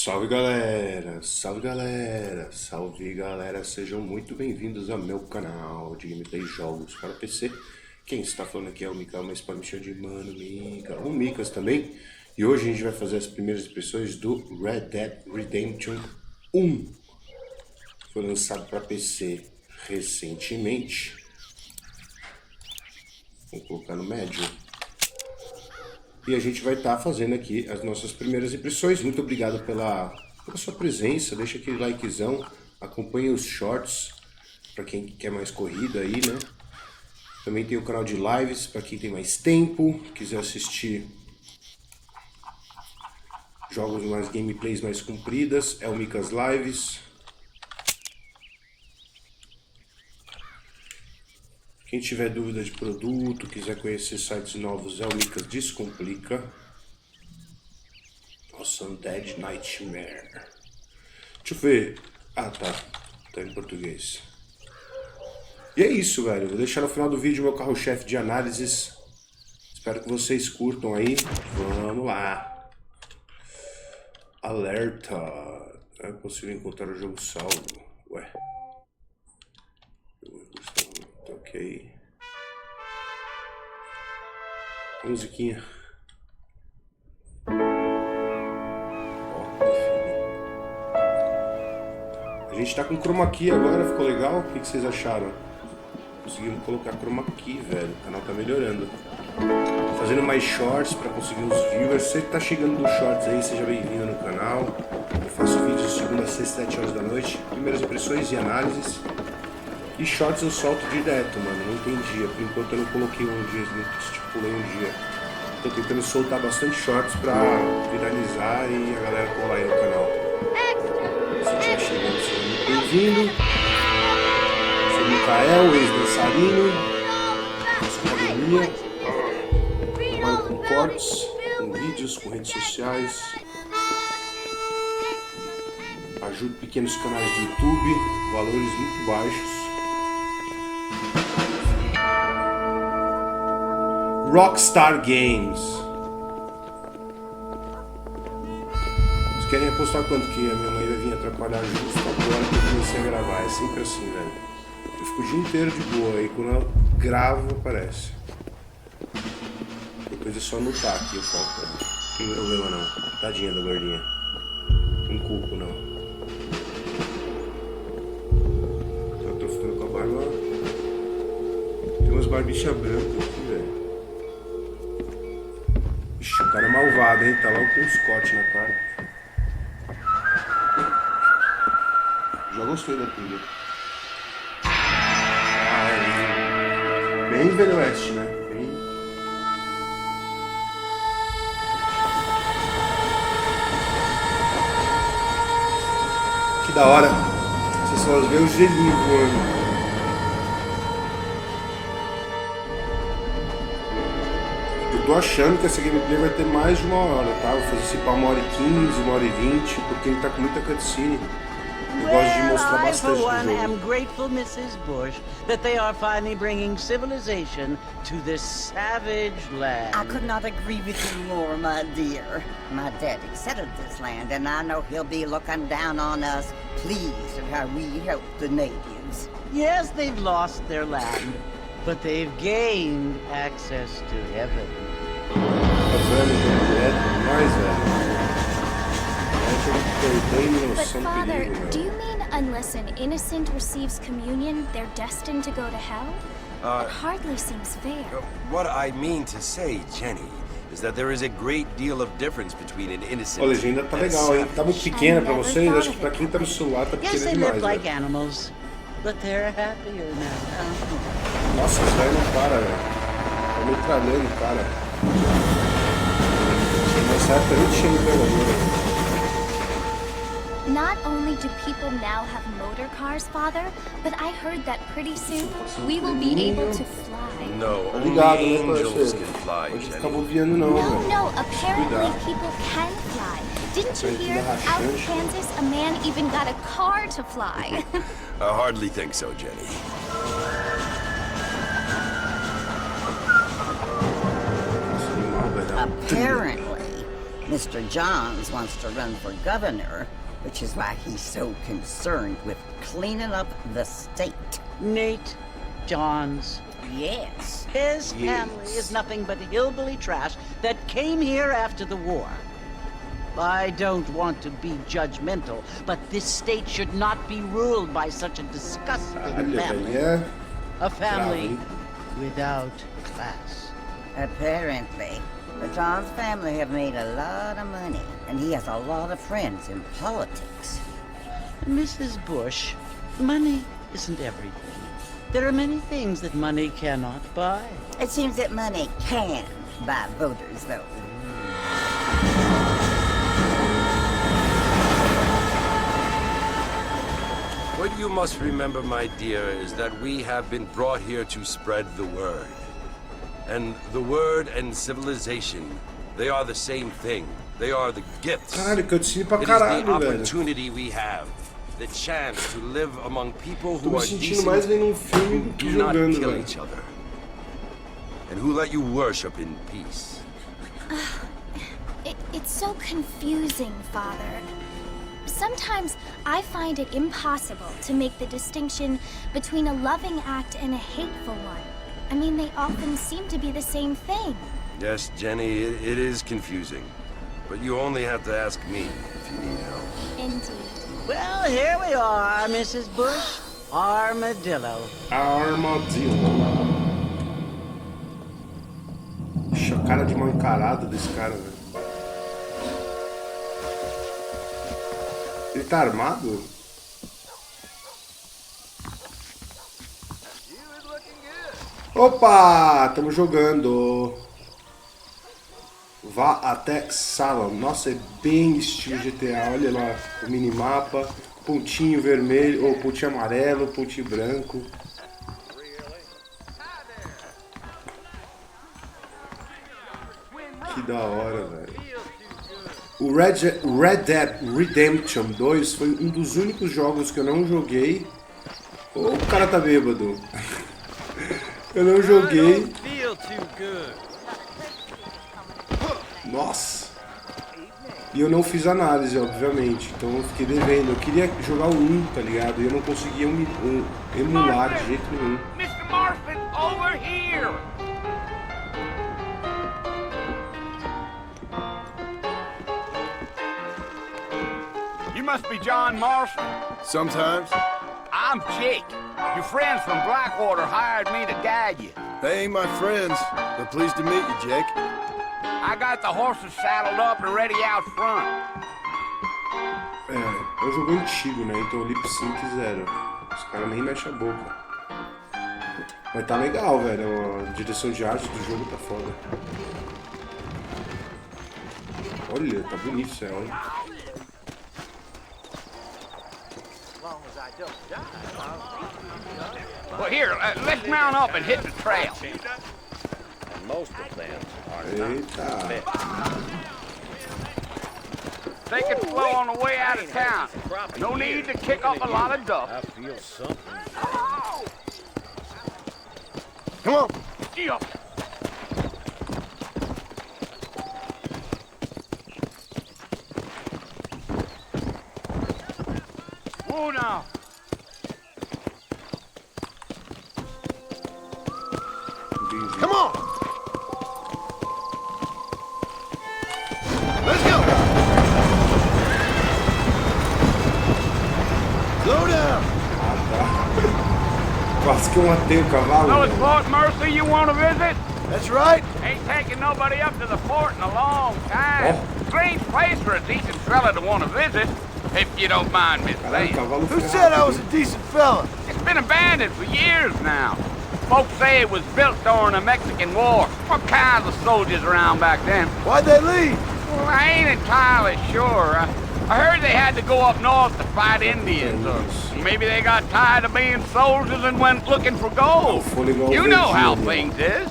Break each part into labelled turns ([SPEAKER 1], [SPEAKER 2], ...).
[SPEAKER 1] Salve galera, salve galera, sejam muito bem-vindos ao meu canal de gameplay jogos para PC. Quem está falando aqui é o Micas, mas pode me chamar de Mano Mica, o Micas também. E hoje a gente vai fazer as primeiras impressões do Red Dead Redemption 1. Foi lançado para PC recentemente. Vou colocar no médio. E a gente vai estar fazendo aqui as nossas primeiras impressões. Muito obrigado pela sua presença. Deixa aquele likezão. Acompanhe os shorts para quem quer mais corrida aí, né? Também tem o canal de lives para quem tem mais tempo, quiser assistir jogos mais gameplays mais compridas. É o Micas Lives. Quem tiver dúvida de produto, quiser conhecer sites novos, é o Micas Descomplica. Nossa, Undead Nightmare. Deixa eu ver. Ah, tá. Tá em português. E é isso, velho. Vou deixar no final do vídeo meu carro-chefe de análises. Espero que vocês curtam aí. Vamos lá. Alerta. É possível encontrar o jogo salvo. Ué. Ok. Musiquinha. A gente tá com chroma key agora, ficou legal? O que vocês acharam? Conseguimos colocar chroma key, velho. O canal tá melhorando. Tô fazendo mais shorts pra conseguir uns viewers. Se você tá chegando dos shorts aí, seja bem-vindo no canal. Eu faço vídeos de segunda a sexta, 7 horas da noite. Primeiras impressões e análises. E shorts eu solto direto, mano, não tem dia. Por enquanto eu não coloquei um dia, não estipulei um dia. Tô tentando soltar bastante shorts pra viralizar e a galera colar aí no canal. Se estiver chegando, seja muito bem-vindo. Sou o Mikael, ex-dançarino. Faço academia. Trabalho com cortes, com vídeos, com redes sociais. Ajudo pequenos canais do YouTube, valores muito baixos. Rockstar Games. Vocês querem apostar quanto que a minha mãe vai vir atrapalhar justo agora que eu comecei a gravar? É sempre assim, velho. Eu fico o dia inteiro de boa e quando eu gravo aparece. Depois é só anotar aqui, eu falo. Não tem problema não. Tadinha da gordinha. Não culpo não. Eu tô ficando com a barba. Tem umas barbichas brancas aqui, velho. Ixi, o cara é malvado, hein? Tá lá com um Scott na cara. Já gostei da trilha. Bem Velho Oeste, né? Bem... Que da hora. Vocês só vê o gelinho voando. Tô achando que essa gameplay vai ter mais de 1 hora, tá? Vou fazer esse pá 1h15, 1h20, porque ele tá com muita cutscene. Eu gosto de mostrar bastante do jogo.
[SPEAKER 2] I am grateful, Mrs. Bush, that they are finally bringing civilization to this savage land.
[SPEAKER 3] I could not agree with you more, my dear. My daddy settled this land, and I know he'll be looking down on us, pleased at how we help the natives.
[SPEAKER 2] Yes, they've lost their land, but they've gained access to heaven.
[SPEAKER 4] But Father, do you mean unless an innocent receives communion, they're destined to go to hell? It hardly seems fair.
[SPEAKER 5] What I mean to say, Jenny, is that there is a great deal of difference between an innocent.
[SPEAKER 1] A legenda tá legal, hein? Tá muito pequena pra vocês, acho que pra quem tá no celular tá
[SPEAKER 2] Yes,
[SPEAKER 1] pequena
[SPEAKER 2] they
[SPEAKER 1] demais.
[SPEAKER 2] live like
[SPEAKER 1] Né?
[SPEAKER 2] animals, but they're happier now.
[SPEAKER 1] Nossa, isso daí não para, velho. Tá metralhando o cara. Nessa época nem tinha metralhadora.
[SPEAKER 4] Not only do people now have motor cars, Father, but I heard that pretty soon we will be able to fly.
[SPEAKER 5] No, only
[SPEAKER 1] Obrigado, né,
[SPEAKER 5] angels
[SPEAKER 1] parceiro?
[SPEAKER 5] can fly,
[SPEAKER 1] Hoje
[SPEAKER 5] Jenny.
[SPEAKER 1] acabou viando não,
[SPEAKER 4] No,
[SPEAKER 1] velho.
[SPEAKER 4] no, apparently
[SPEAKER 1] Cuidado.
[SPEAKER 4] people can fly. Didn't you
[SPEAKER 1] Thank you,
[SPEAKER 4] hear?
[SPEAKER 1] Maharaj.
[SPEAKER 4] Out in Kansas, a man even got a car to fly.
[SPEAKER 5] I hardly think so, Jenny.
[SPEAKER 3] Apparently. Mr. Johns wants to run for governor, which is why he's so concerned with cleaning up the state.
[SPEAKER 2] Nate Johns.
[SPEAKER 3] Yes.
[SPEAKER 2] His family is nothing but hillbilly trash that came here after the war. I don't want to be judgmental, but this state should not be ruled by such a disgusting family. A family without class.
[SPEAKER 3] Apparently. The Johns family have made a lot of money, and he has a lot of friends in politics.
[SPEAKER 2] Mrs. Bush, money isn't everything. There are many things that money cannot buy.
[SPEAKER 3] It seems that money can buy voters, though.
[SPEAKER 5] What you must remember, my dear, is that we have been brought here to spread the word. And the word and civilization, they are the same thing. They are the gifts.
[SPEAKER 1] Caralho, cutscene pra
[SPEAKER 5] It is
[SPEAKER 1] caralho,
[SPEAKER 5] the
[SPEAKER 1] velho.
[SPEAKER 5] opportunity we have, the chance to live among people
[SPEAKER 1] Tô
[SPEAKER 5] who
[SPEAKER 1] me
[SPEAKER 5] are
[SPEAKER 1] sentindo mais
[SPEAKER 5] decent,
[SPEAKER 1] vendo um filme do
[SPEAKER 5] who
[SPEAKER 1] que
[SPEAKER 5] do not
[SPEAKER 1] jogando,
[SPEAKER 5] kill
[SPEAKER 1] velho.
[SPEAKER 5] each other, and who let you worship in peace.
[SPEAKER 4] It's so confusing, Father. Sometimes I find it impossible to make the distinction between a loving act and a hateful one. I mean, they often seem to be the same thing.
[SPEAKER 5] Yes, Jenny, it is confusing. But you only have to ask me if you need help.
[SPEAKER 4] Indeed.
[SPEAKER 2] Well, here we are, Mrs. Bush. Armadillo.
[SPEAKER 1] Armadillo. Ixi, a cara de mal encarado desse cara, velho. Ele tá armado? Opa! Estamos jogando. Vá até Salem. Nossa, é bem estilo GTA. Olha lá, o minimapa. Pontinho vermelho, ou pontinho amarelo, pontinho branco. Que da hora, velho. O Red Dead Redemption 2 foi um dos únicos jogos que eu não joguei. Ô, o cara tá bêbado. Eu não joguei. Nossa. E eu não fiz análise, obviamente. Então eu fiquei devendo. Eu queria jogar o 1, tá ligado? E eu não conseguia emular de jeito nenhum.
[SPEAKER 6] Mr. Marston, over here! You must be John Marston.
[SPEAKER 7] Sometimes.
[SPEAKER 6] I'm Jake. Your friends from Blackwater hired me to guide you.
[SPEAKER 7] They ain't my friends, but pleased to meet you, Jake.
[SPEAKER 6] I got the horses saddled up and ready out front.
[SPEAKER 1] É um jogo antigo, né? Então lip sync 0. Os caras nem mexem a boca. Mas tá legal, velho. A direção de arte do jogo tá foda. Olha, tá bonito isso aí, olha.
[SPEAKER 6] Well, here, let's mount up and hit the trail.
[SPEAKER 1] Eita.
[SPEAKER 6] Take it slow on the way out of town. No need to kick up a lot of dust.
[SPEAKER 7] Come on.
[SPEAKER 6] Gee up. Whoa now.
[SPEAKER 7] Come on. Let's go. Slow down.
[SPEAKER 1] Quase que eu matei o cavalo.
[SPEAKER 6] So it's
[SPEAKER 1] velho.
[SPEAKER 6] Fort Mercy you want to visit?
[SPEAKER 7] That's right.
[SPEAKER 6] Ain't taking nobody up to the fort in a long time. Strange place for a decent fella to want to visit, if you don't mind me
[SPEAKER 1] Caralho, o
[SPEAKER 6] saying.
[SPEAKER 1] cavalo
[SPEAKER 7] Who
[SPEAKER 1] foi
[SPEAKER 7] said I
[SPEAKER 1] rápido.
[SPEAKER 7] was a decent fella?
[SPEAKER 6] It's been abandoned for years now. Folks say it was built during the Mexican War. What kinds of soldiers around back then?
[SPEAKER 7] Why'd they leave?
[SPEAKER 6] Well, I ain't entirely sure. I heard they had to go up north to fight Indians, or maybe they got tired of being soldiers and went looking for gold. You know how things is.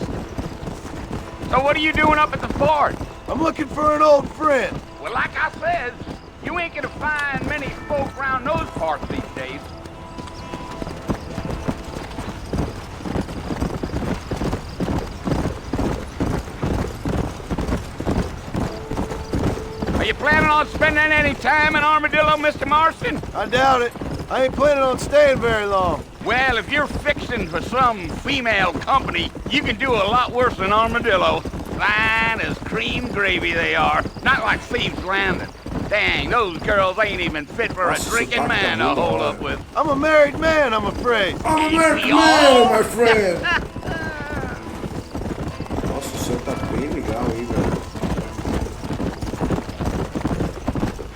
[SPEAKER 6] So what are you doing up at the fort?
[SPEAKER 7] I'm looking for an old friend.
[SPEAKER 6] Well, like I said, you ain't gonna find many folk around those parts these days. planning on spending any time in Armadillo, Mr. Marston?
[SPEAKER 7] I doubt it. I ain't planning on staying very long.
[SPEAKER 6] Well, if you're fixing for some female company, you can do a lot worse than Armadillo. Fine as cream gravy they are. Not like Thieves Landing. Dang, those girls ain't even fit for a drinking man to hold up with.
[SPEAKER 7] I'm a married man, I'm afraid.
[SPEAKER 1] I'm a married man, my friend. Nossa, o céu tá bem legal, hein, velho.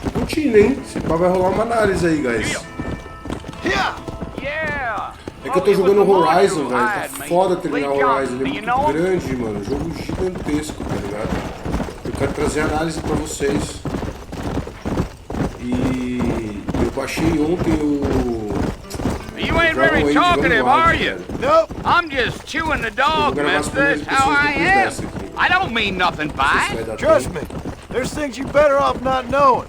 [SPEAKER 1] Tô curtindo, hein? Esse pá vai rolar uma análise aí, guys. É que eu tô jogando Horizon, velho. Tá foda terminar o Horizon. Ele é muito grande, mano. Jogo gigantesco, tá ligado? Eu quero trazer análise pra vocês. E eu baixei ontem o...
[SPEAKER 6] You ain't very talkative, are you? Nope. I'm just chewing the dog, mister. That's how I am. I don't mean nothing by it.
[SPEAKER 7] Trust me. There's things you better off not knowing.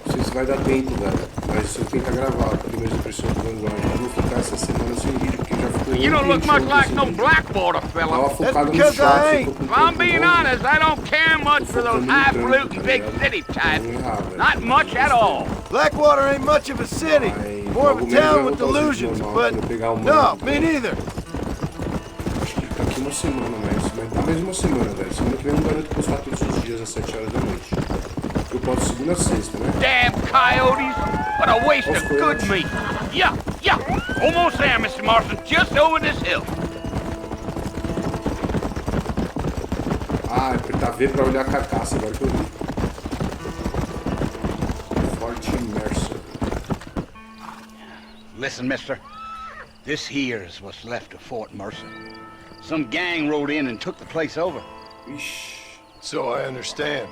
[SPEAKER 1] Não sei se vai dar tempo, velho. Mas eu tenho que gravar, porque minhas impressões do Vanguard. Eu vou ficar essa semana sem vídeo, porque já ficou...
[SPEAKER 6] You don't look much like no Blackwater fella.
[SPEAKER 1] That's because I ain't.
[SPEAKER 6] If I'm being honest, I don't care much for those highfalutin big city types. Not much at all.
[SPEAKER 7] Blackwater ain't much of a city. More of a town with delusions, but... No, me neither.
[SPEAKER 1] Acho que daqui uma semana, mas dá mais uma semana, velho. Semana que vem eu não garanto postar todos os dias às 7 horas da noite. Eu posto segunda a sexta, né?
[SPEAKER 6] Damn coyotes! What a waste of good meat! Yeah, yeah! Almost there, Mr. Marston. Just over this hill.
[SPEAKER 1] Ah, apertar V pra olhar a carcaça, agora que eu vi. Forte Mercer.
[SPEAKER 6] Listen, mister. This here's what's left of Fort Mercer. Some gang rode in and took the place over.
[SPEAKER 1] Ixi.
[SPEAKER 7] So I understand.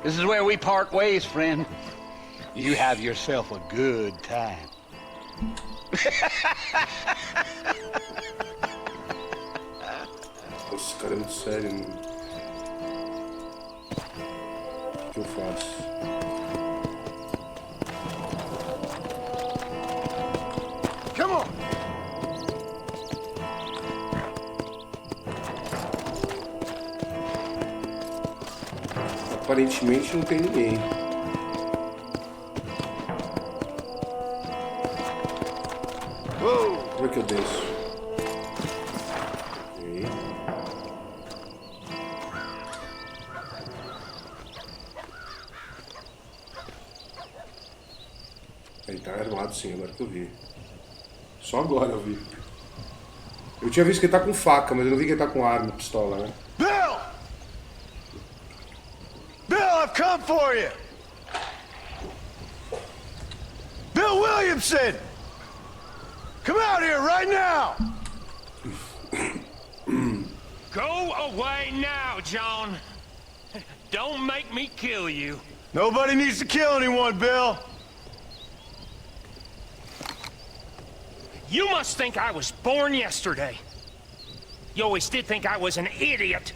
[SPEAKER 6] This is where we part ways, friend. You have yourself a good time.
[SPEAKER 1] Esse cara é muito sério, mano. O que eu faço?
[SPEAKER 7] Come on!
[SPEAKER 1] Aparentemente não tem ninguém. Como é que eu desço? Okay. Ele tá armado sim, agora que eu vi. Só agora eu vi. Eu tinha visto que ele tá com faca, mas eu não vi que ele tá com arma, pistola, né?
[SPEAKER 7] Bill! Bill, I've come for you! Bill Williamson! Come out here right now!
[SPEAKER 8] Go away now, John. Don't make me kill you.
[SPEAKER 7] Nobody needs to kill anyone, Bill.
[SPEAKER 8] You must think I was born yesterday. You always did think I was an idiot.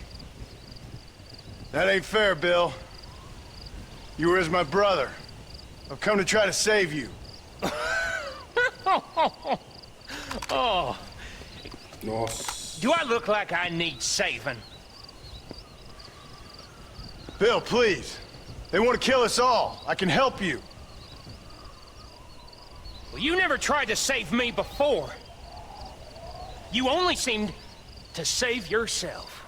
[SPEAKER 7] That ain't fair, Bill. You were as my brother. I've come to try to save you.
[SPEAKER 8] Oh.
[SPEAKER 1] Nossa.
[SPEAKER 8] Do I look like I need saving?
[SPEAKER 7] Bill, please. They want to kill us all. I can help you.
[SPEAKER 8] Well, you never tried to save me before. You only seemed to save yourself.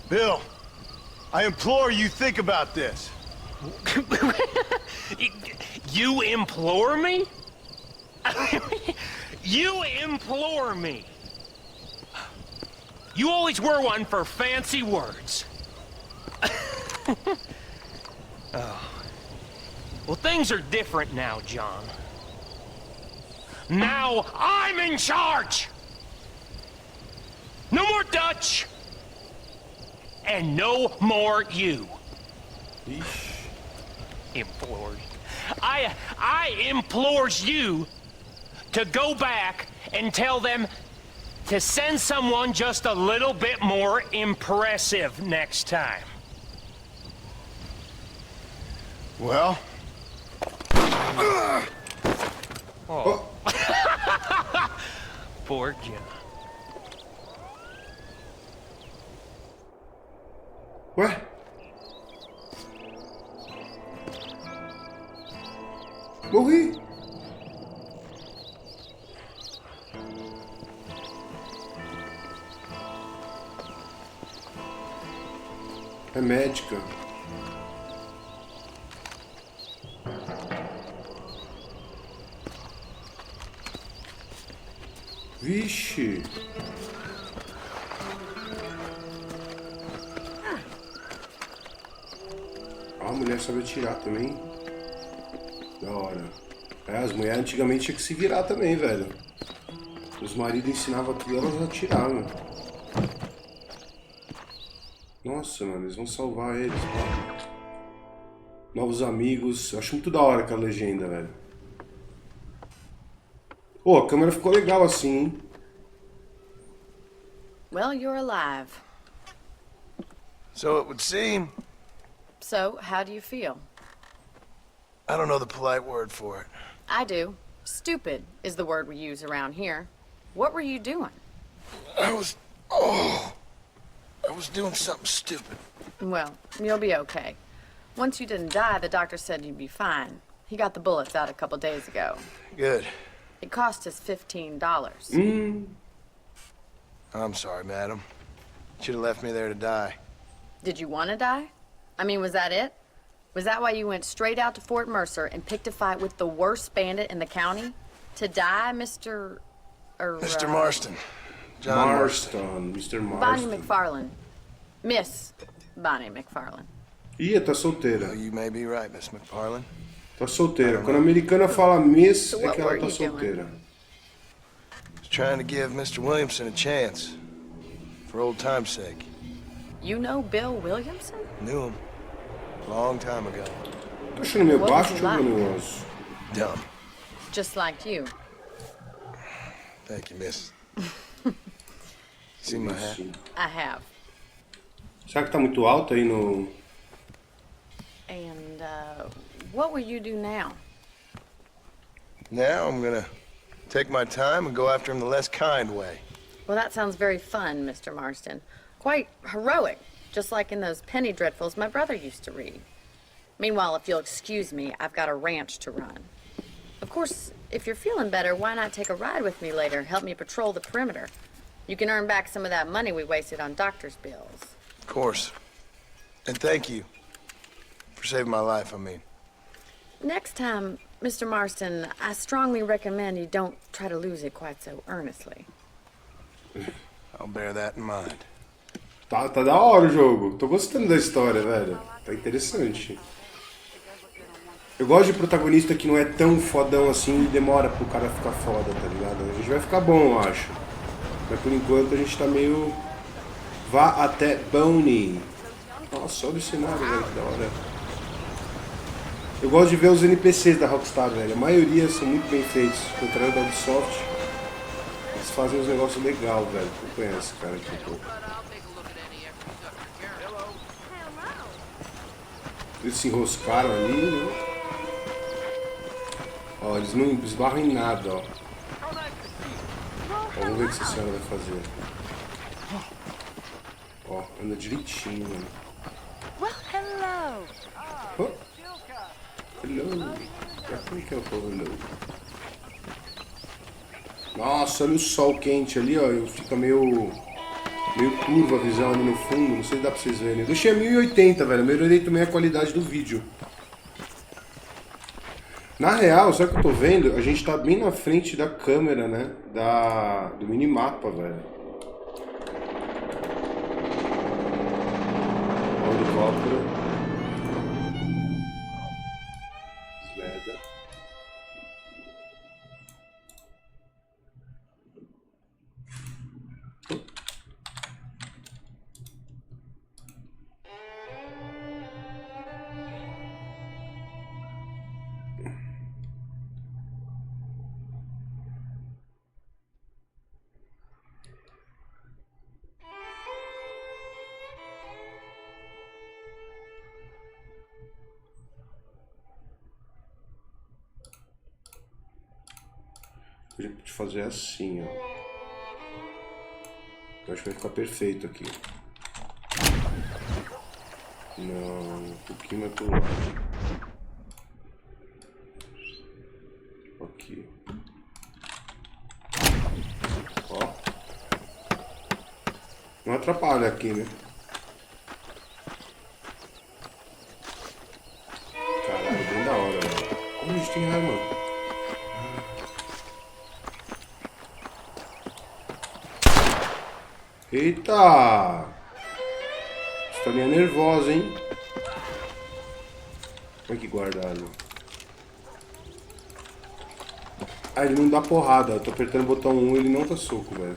[SPEAKER 7] Bill, I implore you think about this.
[SPEAKER 8] You implore me? You implore me. You always were one for fancy words. Oh. Well, things are different now, John. Now I'm in charge! No more Dutch! And no more you. Implores. I implores you to go back and tell them to send someone just a little bit more impressive next time.
[SPEAKER 7] Well?
[SPEAKER 8] Oh. Poor John.
[SPEAKER 1] Ué? Morri. É médica. Vixe. Ah, a mulher sabe atirar também. Da hora. É, as mulheres antigamente tinham que se virar também, velho. Os maridos ensinavam tudo, elas atiravam. Nossa, mano, eles vão salvar eles, mano. Novos amigos. Eu acho muito da hora aquela legenda, velho. Pô, a câmera ficou legal assim, hein?
[SPEAKER 9] Well, you're alive.
[SPEAKER 7] So it would seem.
[SPEAKER 9] So, how do you feel?
[SPEAKER 7] I don't know the polite word for it.
[SPEAKER 9] I do. Stupid is the word we use around here. What were you doing?
[SPEAKER 7] I was doing something stupid.
[SPEAKER 9] Well, you'll be okay. Once you didn't die, the doctor said you'd be fine. He got the bullets out a couple days ago.
[SPEAKER 7] Good.
[SPEAKER 9] It cost us $15.
[SPEAKER 7] I'm sorry, madam. Should have left me there to die.
[SPEAKER 9] Did you want to die? I mean, was that it? Was that why you went straight out to Fort Mercer and picked a fight with the worst bandit in the county? To die, Mr.
[SPEAKER 7] Mr. Marston. John
[SPEAKER 1] Marston. Mr. Marston.
[SPEAKER 9] Bonnie McFarlane. Miss Bonnie McFarlane.
[SPEAKER 1] Ih, tá solteira.
[SPEAKER 7] Well, you may be right, Miss McFarlane.
[SPEAKER 1] Tá solteira. Quando a americana fala Miss,
[SPEAKER 9] So
[SPEAKER 1] é
[SPEAKER 9] what
[SPEAKER 1] que ela
[SPEAKER 9] were
[SPEAKER 1] tá
[SPEAKER 9] you
[SPEAKER 1] solteira.
[SPEAKER 7] Was trying to give Mr. Williamson a chance. For old time's sake.
[SPEAKER 9] You know Bill Williamson?
[SPEAKER 7] Knew him. A long time ago.
[SPEAKER 1] Tô achando meio
[SPEAKER 9] What
[SPEAKER 1] baixo,
[SPEAKER 9] was
[SPEAKER 1] deixa eu ver
[SPEAKER 9] he
[SPEAKER 1] o
[SPEAKER 9] like?
[SPEAKER 1] negócio.
[SPEAKER 7] Dumb.
[SPEAKER 9] Just like you.
[SPEAKER 7] Thank you, miss. See my hat?
[SPEAKER 1] Sim.
[SPEAKER 9] I have.
[SPEAKER 1] Será que tá muito alto aí no...
[SPEAKER 9] And, what will you do now?
[SPEAKER 7] Now I'm gonna take my time and go after him the less kind way.
[SPEAKER 9] Well, that sounds very fun, Mr. Marston. Quite heroic, just like in those penny dreadfuls my brother used to read. Meanwhile, if you'll excuse me, I've got a ranch to run. Of course, if you're feeling better, why not take a ride with me later? Help me patrol the perimeter. You can earn back some of that money we wasted on doctor's bills.
[SPEAKER 7] Of course. And thank you. For saving my life, I mean.
[SPEAKER 9] Next time, Mr. Marston, I strongly recommend you don't try to lose it quite so earnestly.
[SPEAKER 7] I'll bear that in mind.
[SPEAKER 1] Tá da hora o jogo. Tô gostando da história, velho. Tá interessante. Eu gosto de protagonista que não é tão fodão assim e demora pro cara ficar foda, tá ligado? A gente vai ficar bom, eu acho. Mas por enquanto a gente tá meio... Vá até Bonnie. Nossa, olha o cenário, velho, que da hora. Eu gosto de ver os NPCs da Rockstar, velho. A maioria são muito bem feitos. Ao contrário da Ubisoft, eles fazem uns negócios legais, velho. Eu conheço esse cara aqui um pouco. Eles se enroscaram ali, né? Ó, eles não esbarram em nada, ó. Ó, vamos ver o que essa senhora vai fazer. Ó, anda direitinho, mano.
[SPEAKER 10] Well, hello.
[SPEAKER 1] Oh. Hello. Como que é o povo hello? Nossa, olha o sol quente ali, ó. Fica meio curva a visão ali no fundo. Não sei se dá pra vocês verem. Eu deixei a 1080, velho. Eu melhorei também a qualidade do vídeo. Na real, sabe o que eu tô vendo? A gente tá bem na frente da câmera, né? Do minimapa, velho. Ó, o helicóptero. Sleda. Eu podia fazer assim, ó. Eu acho que vai ficar perfeito aqui. Não, um pouquinho mais pro lado. Aqui. Ó. Não atrapalha aqui, né? Caralho, bem da hora, velho. Como a gente tem arma? Eita! Historinha nervosa, hein? Como é que guarda a arma? Ah, ele não dá porrada. Eu tô apertando o botão 1 e ele não tá soco, velho.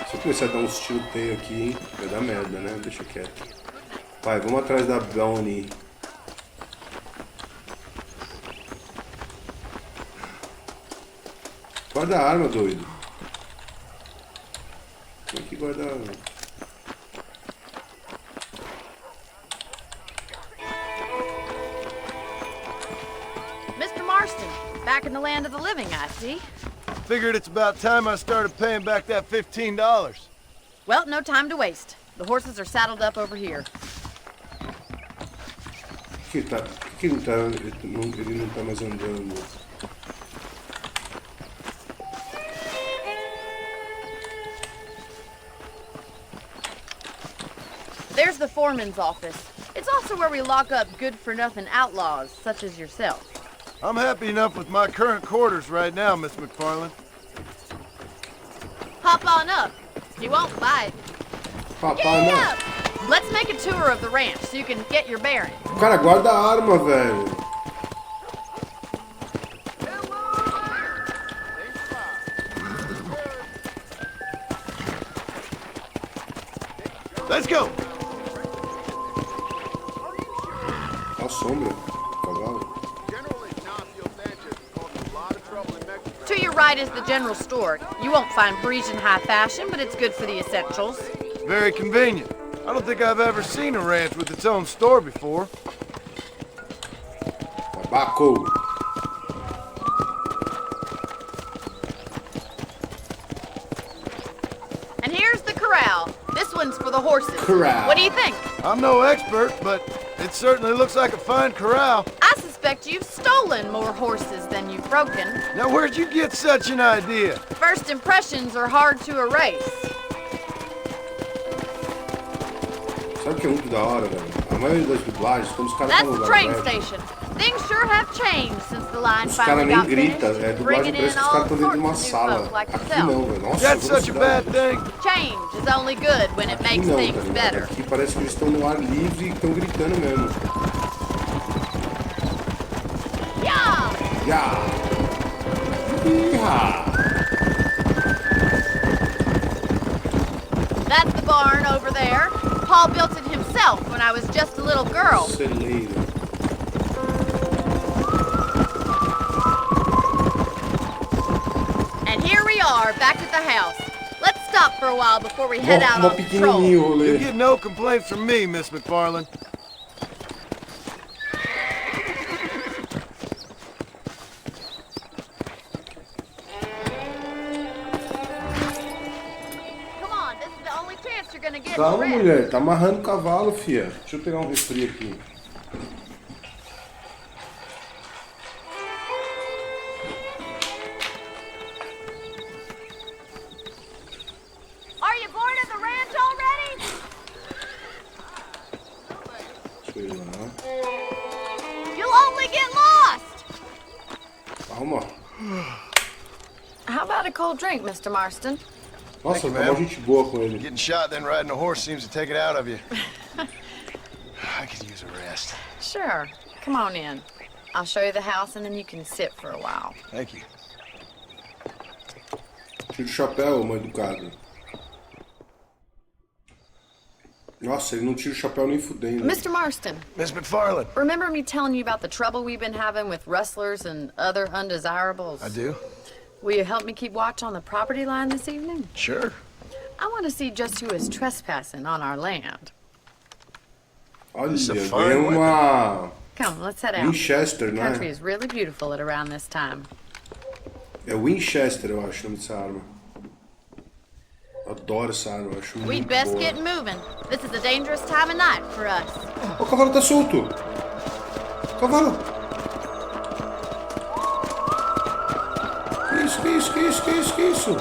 [SPEAKER 1] Se eu começar a dar uns tiroteio aqui, hein? Vai dar merda, né? Deixa quieto. Vai, vamos atrás da Brownie. Guarda a arma, doido. Como é que guarda a arma?
[SPEAKER 9] Mr. Marston, back in the land of the living, I see.
[SPEAKER 7] Figured it's about time I started paying back that $15.
[SPEAKER 9] Well, no time to waste. The horses are saddled up over here.
[SPEAKER 1] Ele não tá mais andando.
[SPEAKER 9] There's the foreman's office. It's also where we lock up good-for-nothing outlaws, such as yourself.
[SPEAKER 7] I'm happy enough with my current quarters right now, Miss McFarland.
[SPEAKER 9] Hop on up. You won't bite.
[SPEAKER 1] Hop on up.
[SPEAKER 9] Let's make a tour of the ranch so you can get your bearings.
[SPEAKER 1] Cara, guarda a arma, velho.
[SPEAKER 7] Let's go.
[SPEAKER 1] A sombra. Cavalo.
[SPEAKER 9] To your right is the general store. You won't find Parisian high fashion, but it's good for the essentials.
[SPEAKER 7] Very convenient. I don't think I've ever seen a ranch with its own store before.
[SPEAKER 1] Tabaco.
[SPEAKER 9] And here's the corral. This one's for the horses.
[SPEAKER 1] Corral.
[SPEAKER 9] What do you think?
[SPEAKER 7] I'm no expert, but it certainly looks like a fine corral.
[SPEAKER 9] I suspect you've stolen more horses than you've broken.
[SPEAKER 7] Now, where'd you get such an idea?
[SPEAKER 9] First impressions are hard to erase.
[SPEAKER 1] Sabe o que é muito da hora, velho? A maioria das dublagens, quando os caras
[SPEAKER 9] That's
[SPEAKER 1] estão no
[SPEAKER 9] the
[SPEAKER 1] lugar
[SPEAKER 9] train
[SPEAKER 1] aberto,
[SPEAKER 9] station. Things sure have changed since the line
[SPEAKER 1] os caras
[SPEAKER 9] finally
[SPEAKER 1] nem
[SPEAKER 9] got
[SPEAKER 1] gritam.
[SPEAKER 9] finished.
[SPEAKER 1] É dublagem,
[SPEAKER 9] Bringing
[SPEAKER 1] parece
[SPEAKER 9] in
[SPEAKER 1] que os caras
[SPEAKER 9] all
[SPEAKER 1] estão dentro de uma
[SPEAKER 9] sorts of new
[SPEAKER 1] sala.
[SPEAKER 9] folk like
[SPEAKER 1] Aqui
[SPEAKER 9] yourself.
[SPEAKER 1] não, velho. Nossa,
[SPEAKER 7] That's such a bad
[SPEAKER 1] velocidade.
[SPEAKER 7] thing.
[SPEAKER 9] Change is only good when it
[SPEAKER 1] Aqui
[SPEAKER 9] makes
[SPEAKER 1] não, tá
[SPEAKER 9] things
[SPEAKER 1] ligado?
[SPEAKER 9] better.
[SPEAKER 1] Aqui parece que eles estão no ar livre e estão gritando mesmo.
[SPEAKER 9] Yeah!
[SPEAKER 1] Ya! Ya!
[SPEAKER 9] That's the barn over there. Paul built it himself when I was just a little girl.
[SPEAKER 1] Celeiro.
[SPEAKER 9] And here we are, back at the house. Let's stop for a while before we head out
[SPEAKER 1] Mó
[SPEAKER 9] on patrol.
[SPEAKER 1] pequenininho o
[SPEAKER 7] You
[SPEAKER 1] rolê.
[SPEAKER 7] get no complaints from me, Miss McFarland.
[SPEAKER 9] Come on, this is the only chance you're gonna get to
[SPEAKER 1] Calma,
[SPEAKER 9] rest.
[SPEAKER 1] mulher. Tá amarrando o cavalo, fia. Deixa eu pegar um refri aqui.
[SPEAKER 9] Are you bored of the ranch already?
[SPEAKER 1] Deixa eu ir lá.
[SPEAKER 9] You'll only get lost.
[SPEAKER 1] Calma.
[SPEAKER 9] How about a cold drink, Mr. Marston?
[SPEAKER 1] Nossa,
[SPEAKER 7] Thank you,
[SPEAKER 1] tá mó
[SPEAKER 7] ma'am.
[SPEAKER 1] gente boa com ele.
[SPEAKER 7] Getting shot, then riding a horse seems to take it out of you. I could use a rest.
[SPEAKER 9] Sure. Come on in. I'll show you the house and then you can sit for a while.
[SPEAKER 7] Thank you.
[SPEAKER 1] Tira o chapéu, mãe do cara. Nossa, ele não tira o chapéu nem fudendo.
[SPEAKER 9] Mr. Marston,
[SPEAKER 7] Miss McFarland.
[SPEAKER 9] remember me telling you about the trouble we've been having with rustlers and other undesirables?
[SPEAKER 7] I do?
[SPEAKER 9] Will you help me keep watch on the property line this evening?
[SPEAKER 7] Sure.
[SPEAKER 9] I want to see just who is trespassing on our land.
[SPEAKER 1] Olha,
[SPEAKER 7] Isso é
[SPEAKER 1] ganhei
[SPEAKER 7] fine,
[SPEAKER 9] Come, let's head out.
[SPEAKER 1] Winchester,
[SPEAKER 9] The
[SPEAKER 1] não
[SPEAKER 9] country
[SPEAKER 1] é?
[SPEAKER 9] is really beautiful at around this time.
[SPEAKER 1] É Winchester, eu acho o nome dessa arma. Eu adoro essa arma, eu acho muito
[SPEAKER 11] We'd best
[SPEAKER 1] boa.
[SPEAKER 11] get moving. This is a dangerous time of night for us.
[SPEAKER 1] O cavalo tá solto! Cavalo! Que isso?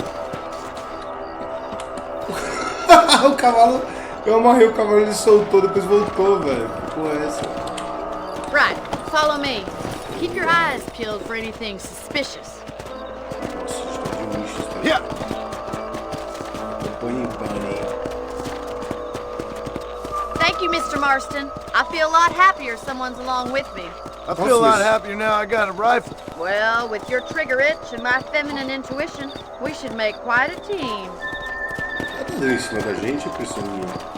[SPEAKER 1] O cavalo... Eu amarrei o cavalo, ele soltou, depois voltou, velho. Que porra é essa?
[SPEAKER 11] Right, follow me. Keep your eyes peeled for anything suspicious.
[SPEAKER 7] Yeah.
[SPEAKER 11] Thank you, Mr. Marston. I feel a lot happier someone's along with me.
[SPEAKER 7] I feel a lot happier now I got a rifle.
[SPEAKER 11] Well, with your trigger itch and my feminine intuition, we should make quite a team.
[SPEAKER 1] Tá tudo em cima da gente, impressão minha.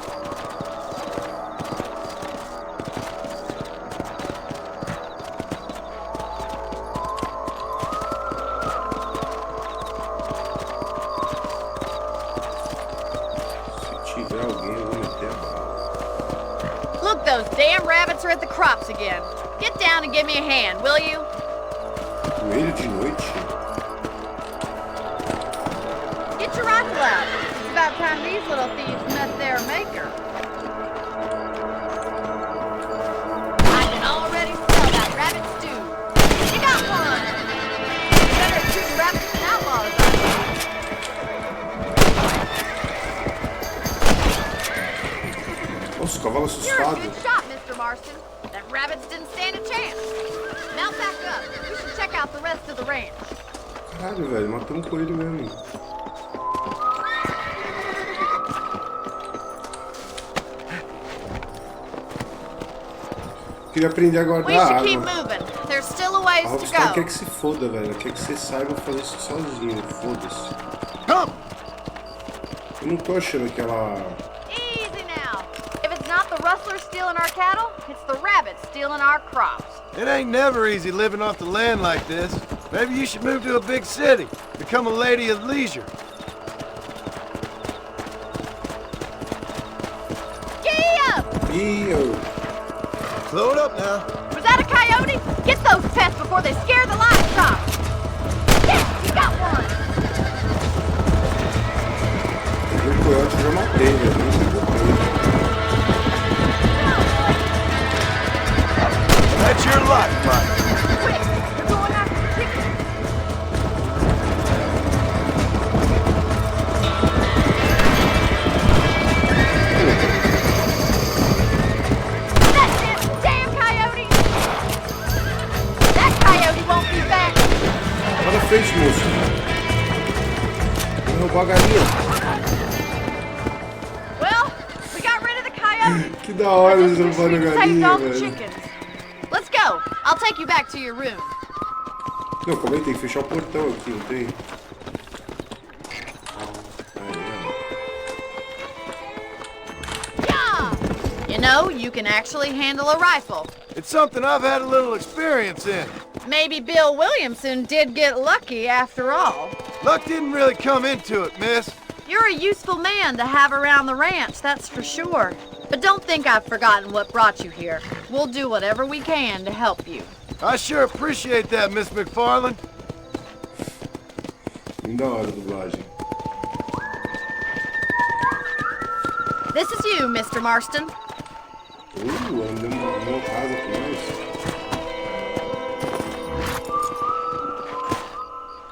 [SPEAKER 1] Se tiver alguém, eu vou meter a bala.
[SPEAKER 11] Look, those damn rabbits are at the crops again. Get down and give me a hand, will you?
[SPEAKER 1] Coelho de noite?
[SPEAKER 11] Get your rifle out. It's about time these little thieves met their maker. I can already smell that rabbit stew. You got one. You're better at shooting rabbits than outlaws,
[SPEAKER 1] Nossa, o cavalo
[SPEAKER 11] You're a
[SPEAKER 1] assustado.
[SPEAKER 11] good shot, Mr. Marston. That rabbits didn't stand a chance. Mount back up. We should check out the rest of the ranch.
[SPEAKER 1] Caralho, velho, matou um coelho mesmo. Queria aprender a
[SPEAKER 11] We
[SPEAKER 1] guardar
[SPEAKER 11] should keep
[SPEAKER 1] água.
[SPEAKER 11] moving. There's still a
[SPEAKER 1] A
[SPEAKER 11] ways to
[SPEAKER 1] Rockstar quer
[SPEAKER 11] go.
[SPEAKER 1] que se foda, velho. Ela quer que você saiba fazer isso sozinho. Foda-se.
[SPEAKER 7] Come.
[SPEAKER 1] Eu não tô achando que ela...
[SPEAKER 11] Easy now. If it's not the rustlers stealing our cattle, it's the rabbits stealing our crops.
[SPEAKER 7] It ain't never easy living off the land like this. Maybe you should move to a big city. Become a lady of leisure.
[SPEAKER 11] Gee up!
[SPEAKER 1] Ih,
[SPEAKER 7] Slow it up now.
[SPEAKER 11] Was that a coyote? Get those pests before they scare the livestock. Yes, you got one.
[SPEAKER 1] o coiote eu já matei, velho. Nem sei porquê.
[SPEAKER 7] That's your luck, Mike.
[SPEAKER 11] Quick, we're going after the chickens. That damn coyote! That coyote won't be back.
[SPEAKER 1] Vai na frente, moço. Vou roubar a galinha.
[SPEAKER 11] Well, we got rid of the coyote.
[SPEAKER 1] Que da hora eles
[SPEAKER 11] Just wish
[SPEAKER 1] roubaram a
[SPEAKER 11] we'd saved
[SPEAKER 1] galinha,
[SPEAKER 11] all the
[SPEAKER 1] velho.
[SPEAKER 11] chickens. Let's go. I'll take you back to your room.
[SPEAKER 1] Não, como é que tem que fechar o portão aqui, não tem?
[SPEAKER 11] Yeah! You know, you can actually handle a rifle.
[SPEAKER 7] It's something I've had a little experience in.
[SPEAKER 11] Maybe Bill Williamson did get lucky after all.
[SPEAKER 7] Luck didn't really come into it, miss.
[SPEAKER 11] You're a useful man to have around the ranch, that's for sure. But don't think I've forgotten what brought you here. We'll do whatever we can to help you.
[SPEAKER 7] I sure appreciate that, Miss McFarland.
[SPEAKER 1] Bem da hora a dublagem.
[SPEAKER 11] This is you, Mr. Marston.
[SPEAKER 1] Andando numa casa com nós.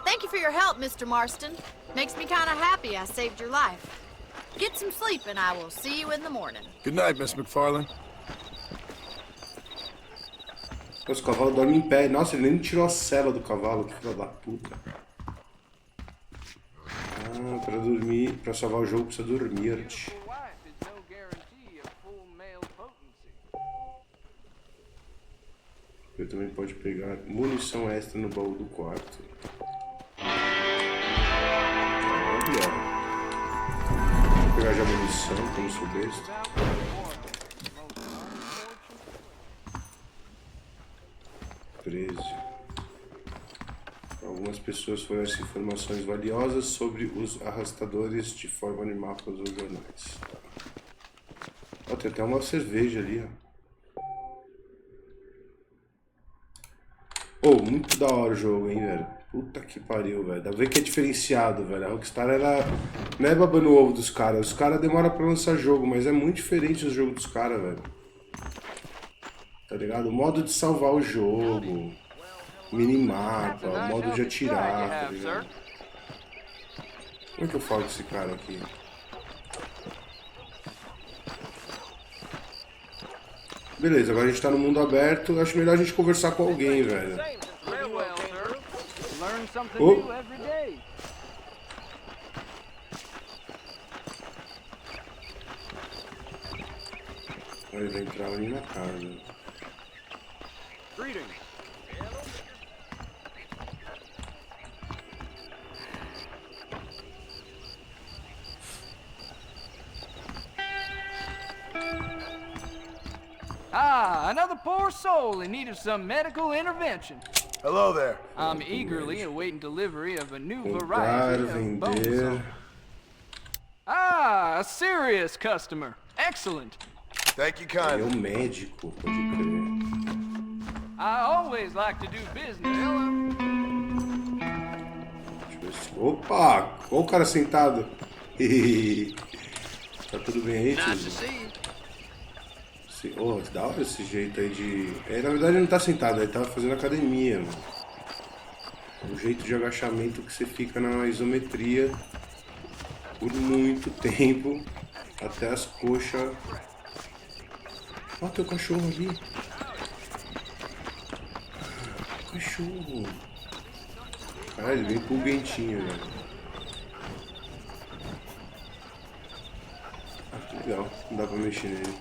[SPEAKER 11] Thank you for your help, Mr. Marston. Makes me kind of happy I saved your life. Get some sleep and I will see you in the morning.
[SPEAKER 7] Good night, Miss McFarland.
[SPEAKER 1] Nossa, o cavalo dorme em pé. Nossa, ele nem tirou a sela do cavalo, que filho da puta. Ah, pra dormir, pra salvar o jogo precisa dormir. Você também pode pegar munição extra no baú do quarto. Olha. Vou pegar já munição, como sou besta. Algumas pessoas fornecem informações valiosas sobre os arrastadores de forma em mapas ou jornais. Ó, tem até uma cerveja ali, ó. Oh, muito da hora o jogo, hein, velho. Puta que pariu, velho. Dá pra ver que é diferenciado, velho. A Rockstar, ela não é babando o ovo dos caras. Os caras demoram pra lançar jogo, mas é muito diferente o jogo dos caras, velho. Tá ligado? O modo de salvar o jogo, minimapa, o modo de atirar, tá ligado? Como é que eu falo com esse cara aqui? Beleza, agora a gente tá no mundo aberto. Acho melhor a gente conversar com alguém, velho. Oh. Ele vai entrar ali na casa.
[SPEAKER 12] Ah, another poor soul in need of some medical intervention.
[SPEAKER 7] Hello there.
[SPEAKER 12] I'm eagerly awaiting delivery of a new variety of bone saw. Ah, a serious customer. Excellent.
[SPEAKER 7] Thank you kindly.
[SPEAKER 1] É o médico, pode crer.
[SPEAKER 12] I always like to do business.
[SPEAKER 1] Deixa eu ver se... Opa! Olha o cara sentado. Tá tudo bem aí, tio? Oh, da hora esse jeito aí de... na verdade ele não tá sentado, ele tava fazendo academia, mano. Um jeito de agachamento que você fica na isometria por muito tempo, até as coxas... Ó, tem o cachorro ali. Cachorro. Caralho, ele vem pulguentinho, velho. Ah, que legal, não dá pra mexer nele.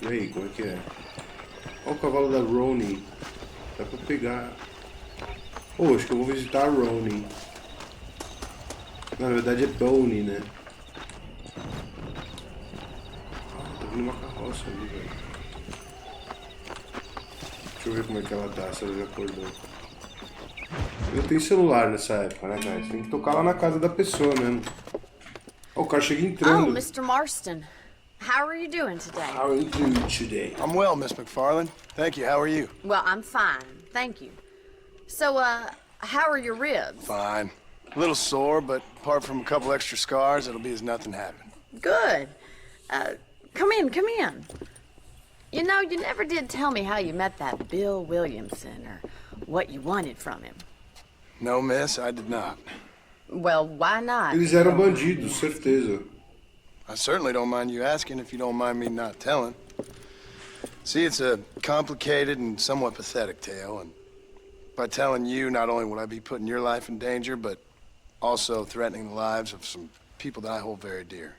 [SPEAKER 1] E aí, como é que é? Olha o cavalo da Roni. Dá pra pegar. Oh, acho que eu vou visitar a Roni. Na verdade é Bonnie, né? Ah, tá vindo uma carroça ali, velho. Deixa eu ver como é que ela tá, se ela já acordou. Eu tenho celular nessa época, né, cara? Você tem que tocar lá na casa da pessoa mesmo. Oh, o cara chega entrando.
[SPEAKER 11] Oh, Mr. Marston. How are you doing today?
[SPEAKER 1] How are you doing today?
[SPEAKER 7] I'm well, Miss McFarland. Thank you. How are you?
[SPEAKER 11] Well, I'm fine. Thank you. So, how are your ribs?
[SPEAKER 7] Fine. A little sore, but apart from a couple extra scars, it'll be as nothing happened.
[SPEAKER 11] Good. Come in, come in. You know, you never did tell me how you met that Bill Williamson or what you wanted from him.
[SPEAKER 7] No, miss, I did not.
[SPEAKER 11] Well, why not?
[SPEAKER 1] Eles eram bandidos, certeza.
[SPEAKER 7] I certainly don't mind you asking if you don't mind me not telling. See, it's a complicated and somewhat pathetic tale, and by telling you, not only would I be putting your life in danger, but also threatening the lives of some people that I hold very dear.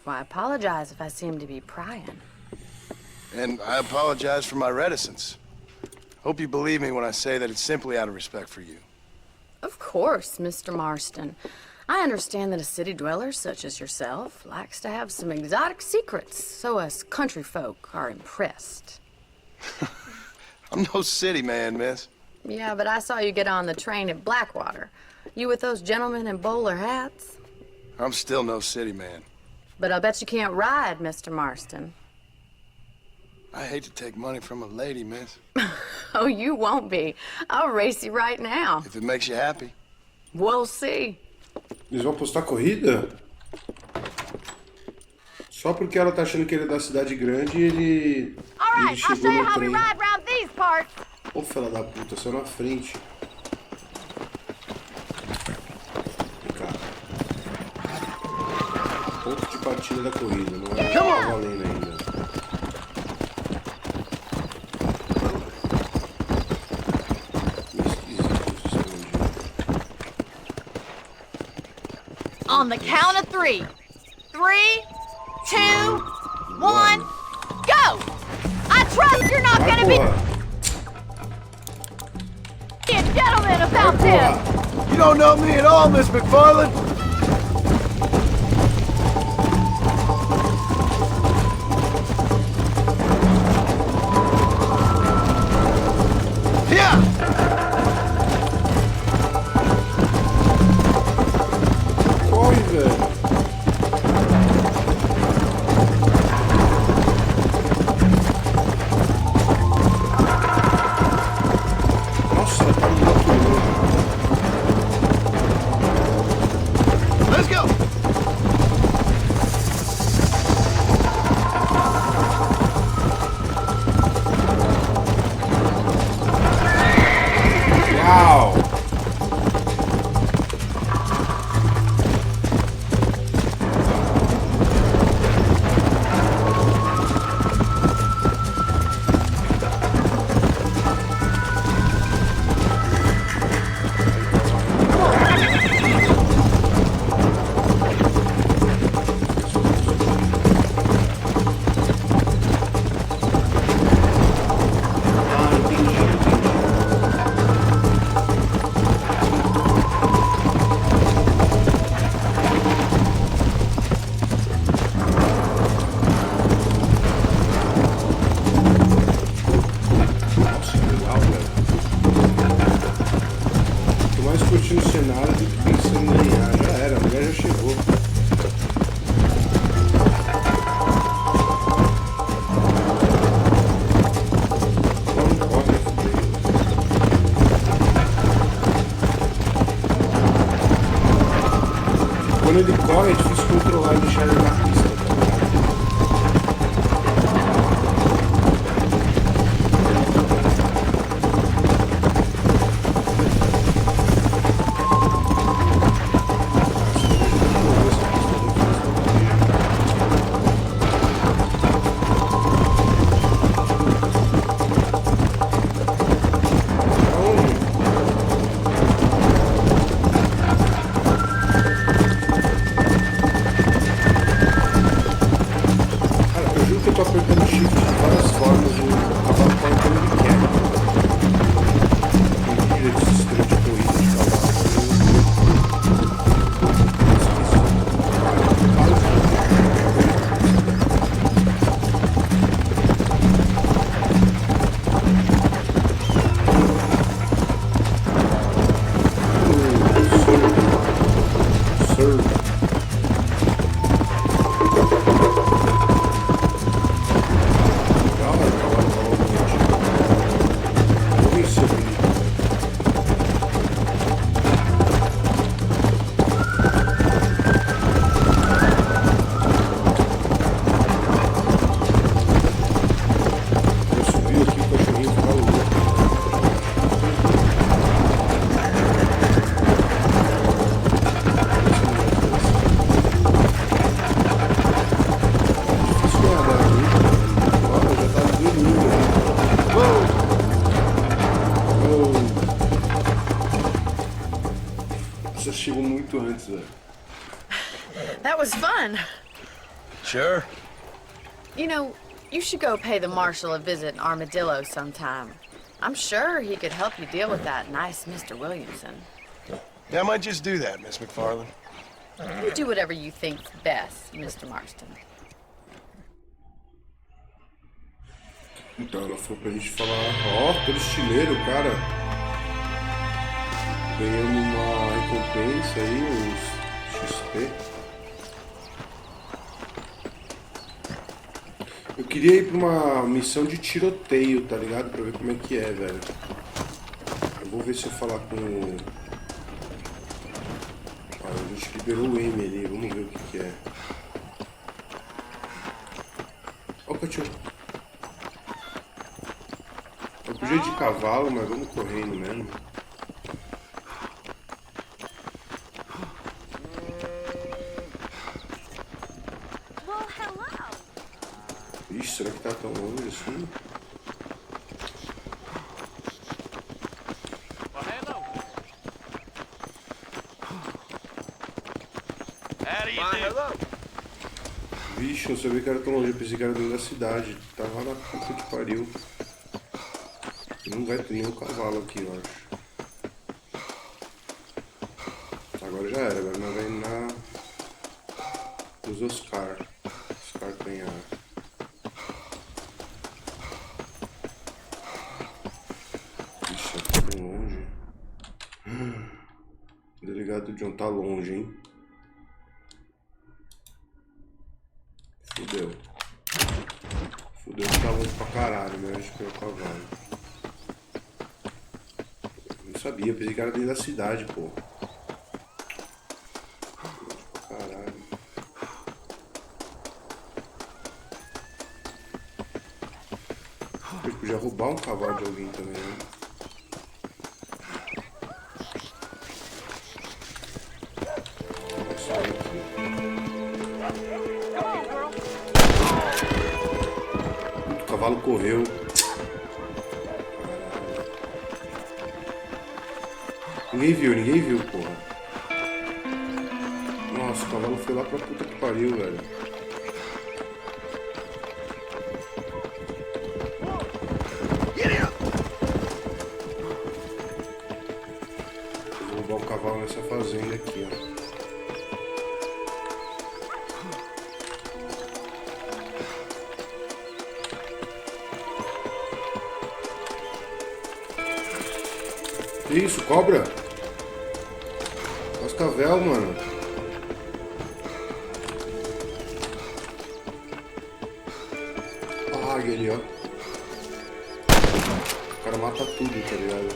[SPEAKER 11] Well, I apologize if I seem to be prying.
[SPEAKER 7] And I apologize for my reticence. Hope you believe me when I say that it's simply out of respect for you.
[SPEAKER 11] Of course, Mr. Marston. I understand that a city dweller such as yourself likes to have some exotic secrets, so us country folk are impressed.
[SPEAKER 7] I'm no city man, miss.
[SPEAKER 11] Yeah, but I saw you get on the train at Blackwater. You with those gentlemen in bowler hats?
[SPEAKER 7] I'm still no city man.
[SPEAKER 11] But I'll bet you can't ride, Mr. Marston.
[SPEAKER 7] I hate to take money from a lady, miss.
[SPEAKER 11] Oh, you won't be. I'll race you right now.
[SPEAKER 7] If it makes you happy.
[SPEAKER 11] We'll see.
[SPEAKER 1] Eles vão apostar corrida? Só porque ela tá achando que ele é da cidade grande e ele chegou no trem. Ô, filha da puta, saiu na frente. Vem cá. Ponto de partida da corrida, não é? Tá valendo ainda.
[SPEAKER 11] On the count of 3. 3, 2, 1, go! I trust you're not gonna be a gentleman about this!
[SPEAKER 7] You don't know me at all, Miss McFarland!
[SPEAKER 1] corre, é difícil controlar e deixar ele na pista, tá ligado?
[SPEAKER 11] That was fun.
[SPEAKER 5] Sure.
[SPEAKER 11] You know, you should go pay the marshal a visit in Armadillo sometime. I'm sure he could help you deal with that nice Mr. Williamson.
[SPEAKER 7] Yeah, I might just do that, Miss McFarland.
[SPEAKER 11] You do whatever you think's best, Mr. Marston.
[SPEAKER 1] Então, ela falou pra gente falar, ó, todo estileiro, cara. Ganhamos uma recompensa aí, uns XP. Eu queria ir pra uma missão de tiroteio, tá ligado? Pra ver como é que é, velho. Eu vou ver se eu falar com o... Ah, a gente liberou o M ali, vamos ver o que que é. Ó o cachorro. Eu podia ir de cavalo, mas vamos correndo mesmo. Ixi, será que tá tão longe assim? Vixe, eu sabia que era tão longe, eu pensei que era dentro da cidade. Tava lá na puta que pariu. Não vai ter nenhum cavalo aqui, eu acho. Agora já era, agora nós vamos na... Os Oscar Canhar. Ixi, tá tão longe. O delegado John tá longe, hein? Fudeu. Fudeu que tá longe pra caralho, né? Acho que é o cavalo. Não sabia, pensei que era dentro da cidade, pô. Longe pra caralho. Eu podia roubar um cavalo de alguém também, né? O cavalo correu. Ninguém viu, porra. Nossa, o cavalo foi lá pra puta que pariu, velho. Eu vou roubar o cavalo nessa fazenda aqui, ó. Que isso, cobra? Cascavel, mano. A águia ali, ó. O cara mata tudo, tá ligado?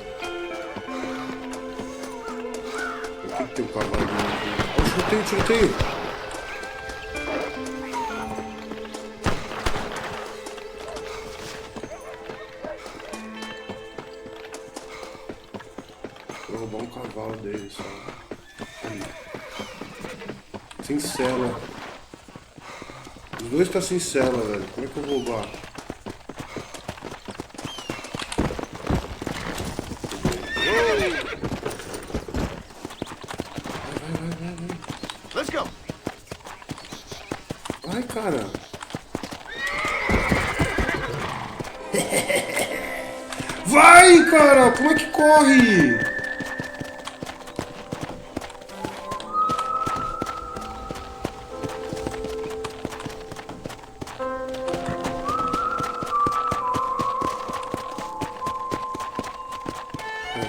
[SPEAKER 1] Por que tem um cavalo aqui? Ó, tiroteio! cavalo dele só. Ali. Sem cela. Os dois tá sem cela, velho. Como é que eu vou roubar?
[SPEAKER 7] Let's go.
[SPEAKER 1] Vai, cara. Vai, cara. Como é que corre?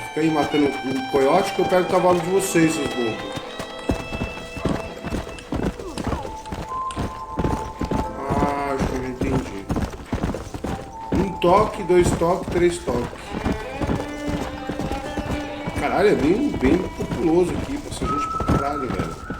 [SPEAKER 1] Fica aí matando o coiote que eu pego o cavalo de vocês, seus bobos. Ah, acho que eu já entendi. 1 toque, 2 toques, 3 toques. Caralho, é bem populoso aqui. Passa gente pra caralho, velho.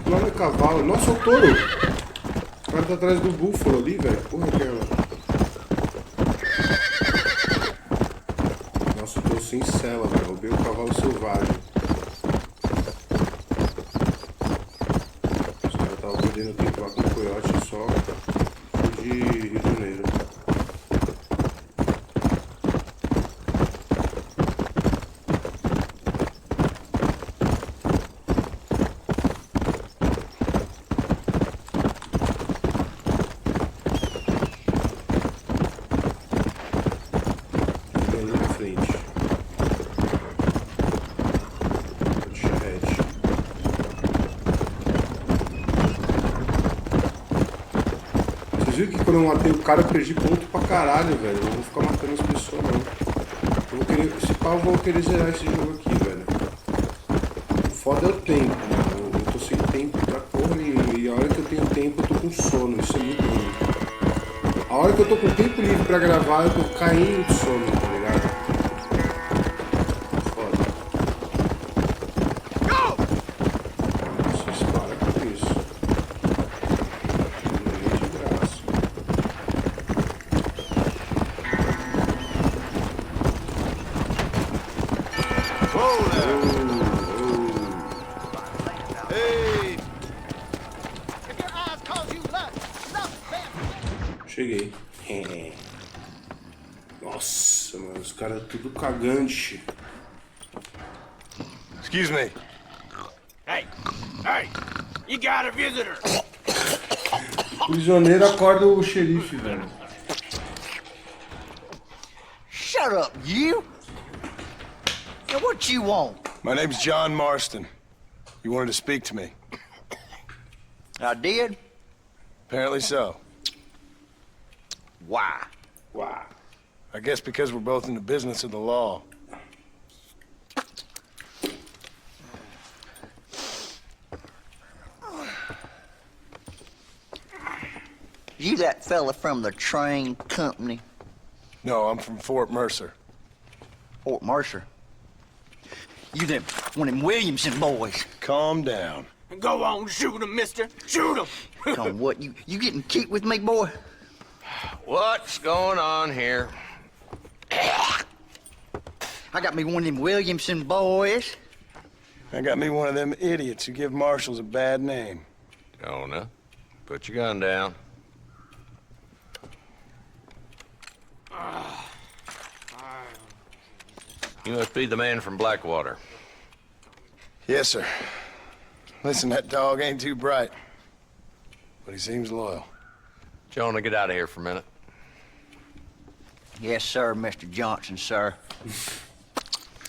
[SPEAKER 1] Lá no cavalo. Nossa, o touro! O cara tá atrás do búfalo ali, velho. Porra, aquela. Nossa, eu tô sem cela, velho. Roubei o cavalo selvagem. Os caras estavam perdendo tempo lá com o coiote só de Rio de Janeiro. Quando eu matei o cara, eu perdi ponto pra caralho, velho. Eu não vou ficar matando as pessoas, não. Eu vou querer, se pá, eu vou querer zerar esse jogo aqui, velho. O foda é o tempo, mano. Eu tô sem tempo pra porra nenhuma. E a hora que eu tenho tempo, eu tô com sono. Isso é muito ruim. A hora que eu tô com tempo livre pra gravar, eu tô caindo de sono, tá ligado? Cheguei. Nossa, mano, os caras tudo cagante.
[SPEAKER 7] Excuse me.
[SPEAKER 13] Hey, you got a visitor.
[SPEAKER 1] O prisioneiro acorda o xerife, velho.
[SPEAKER 13] Shut up, you. Now what you want?
[SPEAKER 7] My name's John Marston. You wanted to speak to me.
[SPEAKER 13] I did?
[SPEAKER 7] Apparently so.
[SPEAKER 13] Why?
[SPEAKER 1] Why?
[SPEAKER 7] I guess because we're both in the business of the law.
[SPEAKER 13] You that fella from the train company?
[SPEAKER 7] No, I'm from Fort Mercer.
[SPEAKER 13] Fort Mercer? You them, one of them Williamson boys.
[SPEAKER 7] Calm down.
[SPEAKER 13] Go on, shoot him, mister. Shoot him. Come, what, you getting cute with me, boy?
[SPEAKER 14] What's going on here?
[SPEAKER 13] I got me one of them Williamson boys.
[SPEAKER 7] I got me one of them idiots who give marshals a bad name.
[SPEAKER 14] Jonah, put your gun down. You must be the man from Blackwater.
[SPEAKER 7] Yes, sir. Listen, that dog ain't too bright, but he seems loyal.
[SPEAKER 14] Jonah, get out of here for a minute.
[SPEAKER 13] Yes, sir, Mr. Johnson, sir.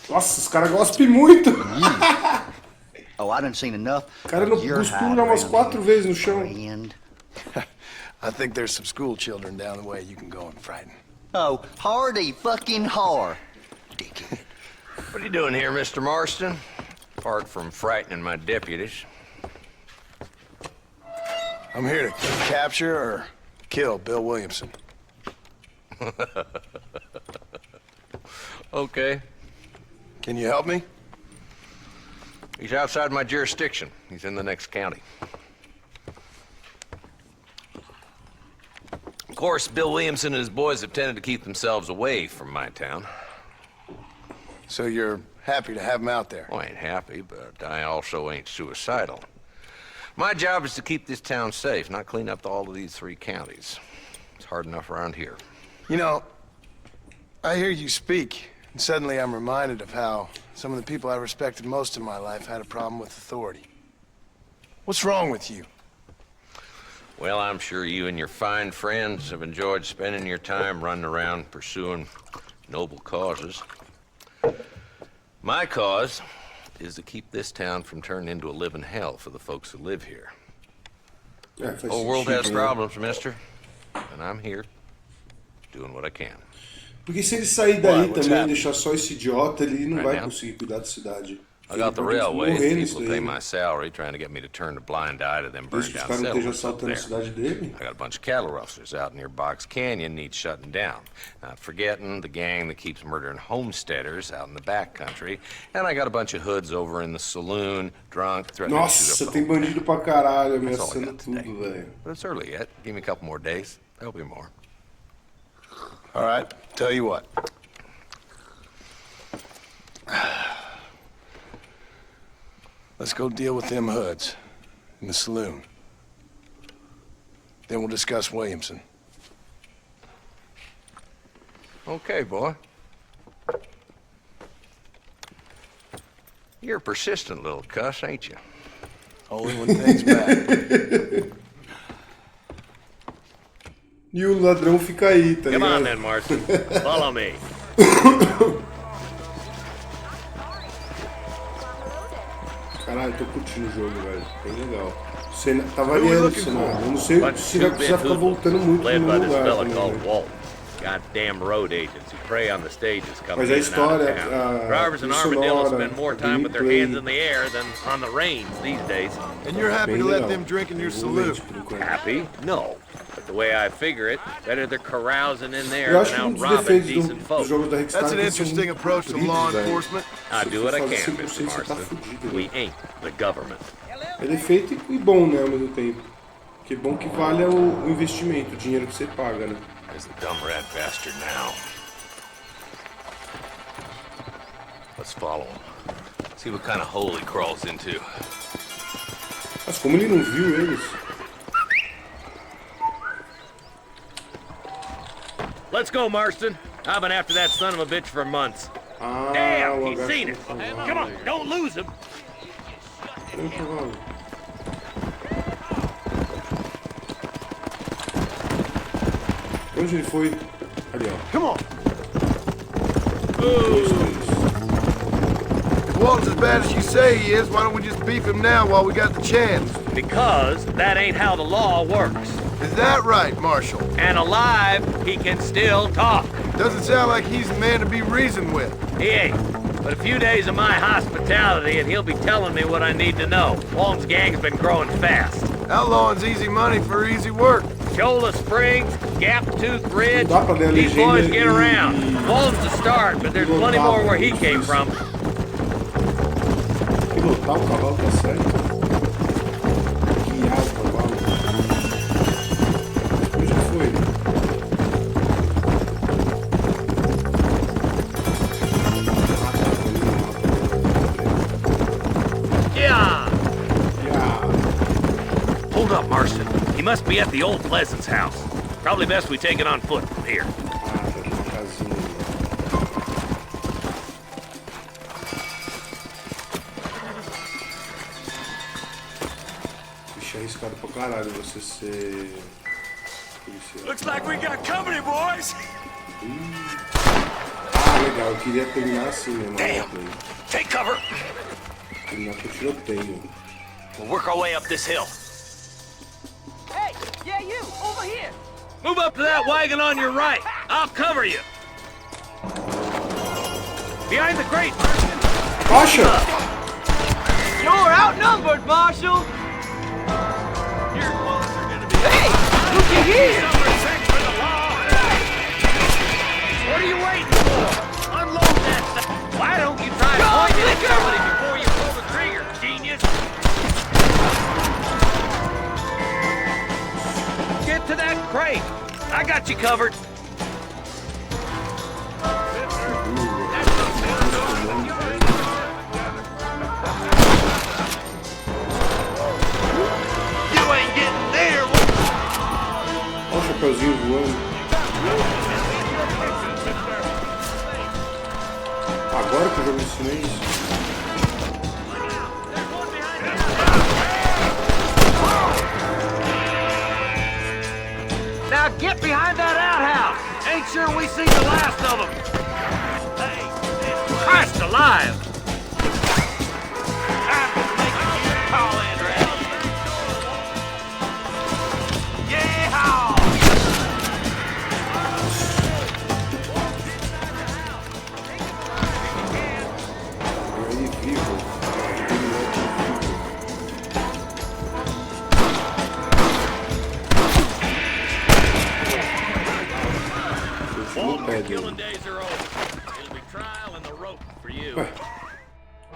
[SPEAKER 1] Nossa, os caras gospem muito.
[SPEAKER 13] Oh, I done seen enough.
[SPEAKER 1] O cara não cuspiu umas 4 vezes no chão.
[SPEAKER 7] I think there's some school children down the way you can go and frighten.
[SPEAKER 13] Oh, hardy fucking har. Dickhead.
[SPEAKER 14] What are you doing here, Mr. Marston? Apart from frightening my deputies.
[SPEAKER 7] I'm here to capture or kill Bill Williamson.
[SPEAKER 14] Okay.
[SPEAKER 7] Can you help me?
[SPEAKER 14] He's outside my jurisdiction. He's in the next county. Of course, Bill Williamson and his boys have tended to keep themselves away from my town.
[SPEAKER 7] So you're happy to have him out there?
[SPEAKER 14] Well, I ain't happy, but I also ain't suicidal. My job is to keep this town safe, not clean up all of these 3 counties. It's hard enough around here.
[SPEAKER 7] You know, I hear you speak, and suddenly I'm reminded of how some of the people I respected most in my life had a problem with authority. What's wrong with you?
[SPEAKER 14] Well, I'm sure you and your fine friends have enjoyed spending your time running around pursuing noble causes. My cause is to keep this town from turning into a living hell for the folks who live here.
[SPEAKER 1] É,
[SPEAKER 14] The whole world has problems, mister, and I'm here doing what I can.
[SPEAKER 1] Porque se ele sair daí também e deixar só esse idiota, ele não vai conseguir cuidar da cidade.
[SPEAKER 14] I got the railway. People pay my salary trying to get me to turn a blind eye to them burned down settlements up there. I got a bunch of cattle rustlers out near Box Canyon needs shutting down. Not forgetting the gang that keeps murdering homesteaders out in the back country. And I got a bunch of hoods over in the saloon, drunk, threatening to shoot up.
[SPEAKER 1] Nossa, tem bandido pra caralho ameaçando tudo, velho.
[SPEAKER 14] But it's early yet. Give me a couple more days. There'll be more.
[SPEAKER 7] All right, tell you what. Let's go deal with them hoods in the saloon. Then we'll discuss Williamson.
[SPEAKER 14] Okay, boy. You're a persistent little cuss, ain't you?
[SPEAKER 7] Only when things bad.
[SPEAKER 1] E o ladrão fica aí, tá ligado?
[SPEAKER 15] Come on then, Marston. Follow me.
[SPEAKER 1] Caralho, tô curtindo o jogo, velho. Bem legal. Tá variando o cenário. Eu não sei se vai precisar ficar voltando muito no meu lugar.
[SPEAKER 15] Goddamn road agents who prey on the stages coming
[SPEAKER 1] Mas a
[SPEAKER 15] in and out of
[SPEAKER 1] história,
[SPEAKER 15] town. Drivers in Armadillo spend more time with their hands in the air than on the reins these days.
[SPEAKER 7] And you're happy to let them drink in your saloon?
[SPEAKER 15] Happy? No. But the way I figure it, better they're carousing in there than out robbing decent folk.
[SPEAKER 7] That's an interesting approach to law enforcement.
[SPEAKER 15] I do what I can, Mr. Marston. We ain't the government.
[SPEAKER 1] É defeito e bom, né, ao mesmo tempo. Que bom que vale o investimento, o dinheiro que você paga, né?
[SPEAKER 14] There's the dumb rat bastard now. Let's follow him. See what kind of hole he crawls into.
[SPEAKER 1] Mas como ele não viu eles?
[SPEAKER 15] Let's go, Marston. I've been after that son of a bitch for months. Damn, he's seen it. Come on, don't lose him.
[SPEAKER 1] Onde ele foi? Ali, ó.
[SPEAKER 7] Come on. If Walton's as bad as you say he is, why don't we just beef him now while we got the chance?
[SPEAKER 15] Because that ain't how the law works.
[SPEAKER 7] Is that right, Marshal?
[SPEAKER 15] And alive, he can still talk.
[SPEAKER 7] Doesn't sound like he's the man to be reasoned with.
[SPEAKER 15] He ain't. But a few days of my hospitality and he'll be telling me what I need to know. Walton's gang's been growing fast.
[SPEAKER 7] Outlawing's easy money for easy work.
[SPEAKER 15] Shola Springs, Gap Tooth Ridge, these boys get around. Walton's the start, but there's plenty more where he came from.
[SPEAKER 1] Pilotar o cavalo tá certo. Guiar o cavalo. Onde foi?
[SPEAKER 15] Hold up, Marston. He must be at the old Pleasance house. Probably best we take it on foot from here.
[SPEAKER 1] Bicho, é arriscado pra caralho você ser policial.
[SPEAKER 5] Looks like we got company, boys.
[SPEAKER 1] Ah, legal. Eu queria terminar assim mesmo.
[SPEAKER 15] Damn. Take cover.
[SPEAKER 1] Terminar com tiroteio.
[SPEAKER 15] We'll work our way up this hill.
[SPEAKER 10] Hey, yeah, you, over here.
[SPEAKER 15] Move up to that wagon on your right. I'll cover you. Behind the crate, Marston.
[SPEAKER 1] Baixa!
[SPEAKER 12] You're outnumbered, Marshal.
[SPEAKER 15] Your bullets are gonna be...
[SPEAKER 12] Hey, looky here.
[SPEAKER 15] What are you waiting for? Unload that thing. Why don't you try to that crate. I got you covered. You ain't getting there.
[SPEAKER 1] Olha o chapeuzinho voando. Agora que eu jogo ensinei isso.
[SPEAKER 15] Now get behind that outhouse. Ain't sure we see the last of them. Hey, Christ alive. I'm making you call in, Red. Yeah!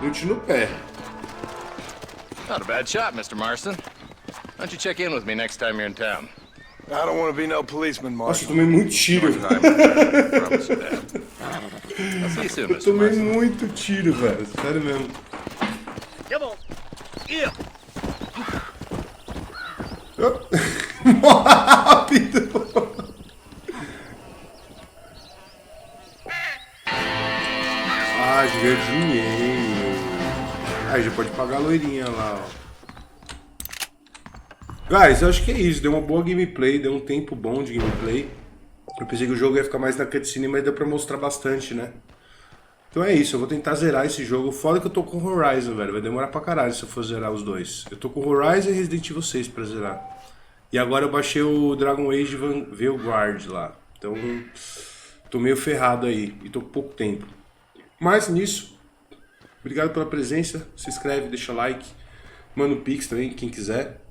[SPEAKER 1] Lute no pé.
[SPEAKER 14] Not a bad shot, Mr. Marston. Why don't you check in with me next time you're in town?
[SPEAKER 7] I don't want to be no policeman,
[SPEAKER 1] Nossa,
[SPEAKER 7] Marshal.
[SPEAKER 1] eu tomei muito tiro.
[SPEAKER 14] Promise you that. I'll see you soon,
[SPEAKER 1] Eu
[SPEAKER 14] Mr.
[SPEAKER 1] tomei
[SPEAKER 14] Marston.
[SPEAKER 1] muito tiro, velho. Sério mesmo.
[SPEAKER 15] Come on. Yeah.
[SPEAKER 1] Rápido. Ah, de ganhar dinheiro. Aí já pode pagar a loirinha lá, ó. Guys, eu acho que é isso. Deu uma boa gameplay, deu um tempo bom de gameplay. Eu pensei que o jogo ia ficar mais na cutscene, mas deu pra mostrar bastante, né? Então é isso, eu vou tentar zerar esse jogo. Foda que eu tô com Horizon, velho. Vai demorar pra caralho se eu for zerar os dois. Eu tô com Horizon e Resident Evil 6 pra zerar. E agora eu baixei o Dragon Age Vanguard lá. Então, tô meio ferrado aí. E tô com pouco tempo. Mas nisso, obrigado pela presença. Se inscreve, deixa like. Manda um pix também, quem quiser.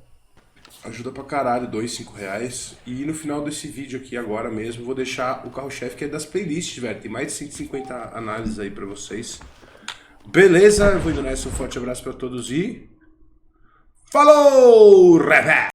[SPEAKER 1] Ajuda pra caralho, R$2,00, R$5,00. E no final desse vídeo aqui, agora mesmo, vou deixar o carro-chefe que é das playlists, velho. Tem mais de 150 análises aí pra vocês. Beleza? Eu vou indo nessa. Um forte abraço pra todos e... Falou! Rapaz!